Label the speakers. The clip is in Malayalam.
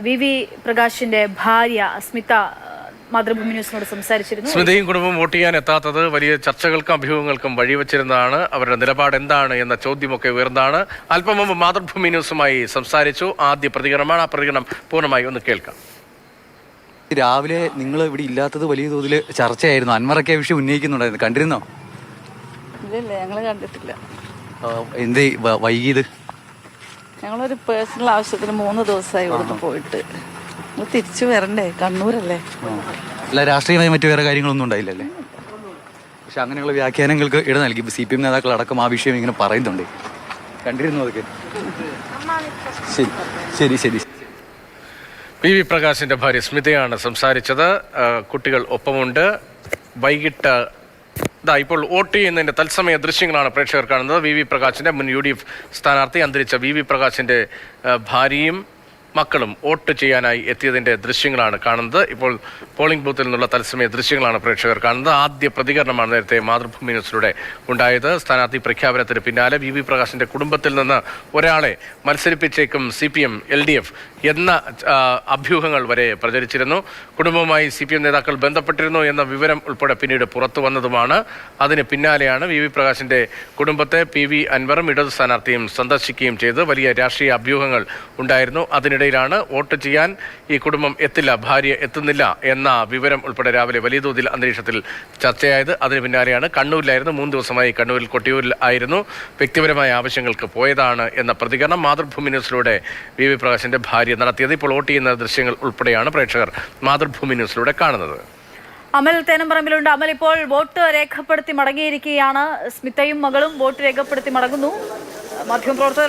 Speaker 1: വി പ്രകാശിന്റെ ഭാര്യ സ്മിത മാതൃഭൂമി ന്യൂസിനോട് സംസാരിച്ചിരുന്നു.
Speaker 2: സ്മിതയും കുടുംബം വോട്ട് ചെയ്യാൻ എത്താത്തത് വലിയ ചർച്ചകൾക്കും അഭ്യൂഹങ്ങൾക്കും വഴിവെച്ചിരുന്നതാണ്. അവരുടെ നിലപാട് എന്താണ് എന്ന ചോദ്യമൊക്കെ ഉയർന്നതാണ്. അല്പം മുമ്പ് മാതൃഭൂമി ന്യൂസുമായി സംസാരിച്ചു. ആദ്യ പ്രതികരണമാണ്. ആ പ്രതികരണം പൂർണ്ണമായി ഒന്ന് കേൾക്കാം.
Speaker 3: രാവിലെ നിങ്ങൾ ഇവിടെ ഇല്ലാത്തത് വലിയ തോതിൽ ചർച്ചയായിരുന്നു. അൻവറൊക്കെ വിഷയം ഉന്നയിക്കുന്നുണ്ടായിരുന്നു, കണ്ടിരുന്നോ?
Speaker 4: ഇല്ല, ഞങ്ങൾ കണ്ടിട്ടില്ല.
Speaker 3: എന്തേ വൈകിയത്?
Speaker 4: ഞങ്ങളൊരു പേഴ്സണൽ ആവശ്യത്തിന് 3 ദിവസമായി ഇവിടുന്ന് പോയിട്ട്. തിരിച്ചു വരണ്ടേ, കണ്ണൂരല്ലേ.
Speaker 3: അല്ല, രാഷ്ട്രീയമായി മറ്റു വേറെ കാര്യങ്ങളൊന്നും ഉണ്ടായില്ലല്ലേ? പക്ഷെ അങ്ങനെയുള്ള വ്യാഖ്യാനങ്ങൾക്ക് ഇട നൽകി CPM നേതാക്കളടക്കം ആ വിഷയം ഇങ്ങനെ പറയുന്നുണ്ട്. കണ്ടിരുന്നു അതൊക്കെ? ശരി ശരി ശരി.
Speaker 2: വി പ്രകാശിന്റെ ഭാര്യ സ്മിതയാണ് സംസാരിച്ചത്. കുട്ടികൾ ഒപ്പമുണ്ട്. വൈകിട്ട് ഇപ്പോൾ വോട്ട് ചെയ്യുന്നതിന്റെ തത്സമയ ദൃശ്യങ്ങളാണ് പ്രേക്ഷകർ കാണുന്നത്. വി പ്രകാശിന്റെ മുൻ UDF സ്ഥാനാർത്ഥി അന്തരിച്ച വി പ്രകാശിന്റെ ഭാര്യയും മക്കളും വോട്ട് ചെയ്യാനായി എത്തിയതിന്റെ ദൃശ്യങ്ങളാണ് കാണുന്നത്. ഇപ്പോൾ പോളിംഗ് ബൂത്തിൽ നിന്നുള്ള തത്സമയ ദൃശ്യങ്ങളാണ് പ്രേക്ഷകർ കാണുന്നത്. ആദ്യ പ്രതികരണമാണ് നേരത്തെ മാതൃഭൂമി ന്യൂസിലൂടെ ഉണ്ടായത്. സ്ഥാനാർത്ഥി പ്രഖ്യാപനത്തിന് പിന്നാലെ വി പ്രകാശിന്റെ കുടുംബത്തിൽ നിന്ന് ഒരാളെ മത്സരിപ്പിച്ചേക്കും CPM LDF എന്ന അഭ്യൂഹങ്ങൾ വരെ പ്രചരിച്ചിരുന്നു. കുടുംബവുമായി CPM നേതാക്കൾ ബന്ധപ്പെട്ടിരുന്നു എന്ന വിവരം ഉൾപ്പെടെ പിന്നീട് പുറത്തു വന്നതുമാണ്. അതിന് പിന്നാലെയാണ് വി പ്രകാശിന്റെ കുടുംബത്തെ PV അൻവറും ഇടതു സ്ഥാനാർത്ഥിയും സന്ദർശിക്കുകയും ചെയ്ത് വലിയ രാഷ്ട്രീയ അഭ്യൂഹങ്ങൾ ഉണ്ടായിരുന്നു. അതിനിടയിലാണ് വോട്ട് ചെയ്യാൻ ഈ കുടുംബം എത്തില്ല, ഭാര്യ എത്തുന്നില്ല എന്ന വിവരം ഉൾപ്പെടെ രാവിലെ വലിയ തോതിൽ അന്തരീക്ഷത്തിൽ ചർച്ചയായത്. അതിന് പിന്നാലെയാണ് കണ്ണൂരിലായിരുന്നു, 3 ദിവസമായി കണ്ണൂരിൽ കൊട്ടിയൂരിൽ ആയിരുന്നു, വ്യക്തിപരമായ ആവശ്യങ്ങൾക്ക് പോയതാണ് എന്ന പ്രതികരണം മാതൃഭൂമി ന്യൂസിലൂടെ വി പ്രകാശിന്റെ ഭാര്യ നടത്തിയത്. ഇപ്പോൾ വോട്ട് ചെയ്യുന്ന ദൃശ്യങ്ങൾ ഉൾപ്പെടെയാണ് പ്രേക്ഷകർ മാതൃഭൂമി ന്യൂസിലൂടെ കാണുന്നത്.
Speaker 1: അമൽ തേനമ്പറമ്പിലുണ്ട്. അമൽ, ഇപ്പോൾ വോട്ട് രേഖപ്പെടുത്തി മടങ്ങിയിരിക്കുകയാണ്. സ്മിതയും മകളും വോട്ട് രേഖപ്പെടുത്തി മടങ്ങുന്നു. മാധ്യമപ്രവർത്തകർ